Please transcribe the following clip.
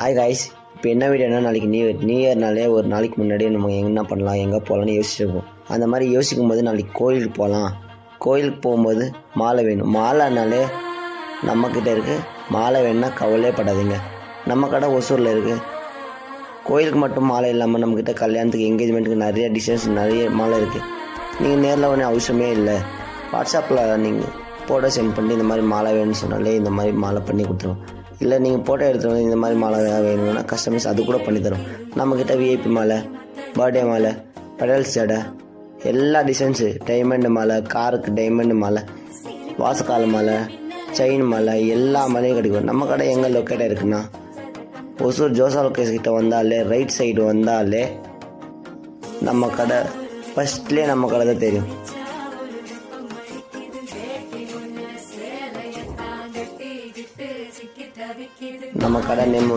Hi guys, இப்போ என்ன வீடியோனா, நாளைக்கு நியூ இயர்னாலே ஒரு நாளைக்கு முன்னாடியே நம்ம என்ன பண்ணலாம், எங்கே போகலான்னு யோசிச்சிருப்போம். அந்த மாதிரி யோசிக்கும் போது நாளைக்கு கோயிலுக்கு போகலாம். கோயிலுக்கு போகும்போது மாலை வேணும். மாலைனாலே நம்மக்கிட்ட இருக்குது. மாலை வேணும்னா கவலையே படாதீங்க, நம்ம கடை ஒசூரில் இருக்குது. கோயிலுக்கு மட்டும் மாலை இல்லாமல் நம்மக்கிட்ட கல்யாணத்துக்கு, என்கேஜ்மெண்ட்டுக்கு நிறைய டிசைன்ஸ், நிறைய மாலை இருக்குது. நீங்கள் நேரில் ஒன்றும் அவசியமே இல்லை. வாட்ஸ்அப்பில் நீங்கள் ஃபோட்டோ சென்ட் பண்ணி இந்த மாதிரி மாலை வேணும்னு சொன்னாலே இந்த மாதிரி மாலை பண்ணி கொடுத்துருவோம். இல்லை நீங்கள் ஃபோட்டோ எடுத்துகிட்டு வந்து இந்த மாதிரி மாலை வேணும்னா கஸ்டமைஸ் அது கூட பண்ணித்தரோம். நம்மக்கிட்ட விஐபி மாலை, பர்த்டே மாலை, பெடல்ஸ் ஜடை, எல்லா டிசைன்ஸு, டைமண்ட் மாலை, காருக்கு டைமண்ட் மாலை, வாசக்கால மாலை, செயின் மாலை, எல்லா மாலையும் கிடைக்கும். நம்ம கடை எங்கே லொக்கேட்டாக இருக்குன்னா, ஒசூர் ஜோசா லொக்கேஷன் கிட்ட வந்தாலே, ரைட் சைடு வந்தாலே நம்ம கடை ஃபஸ்ட்லேயே நம்ம கடை தான் தெரியும். நம்ம கடை நேம்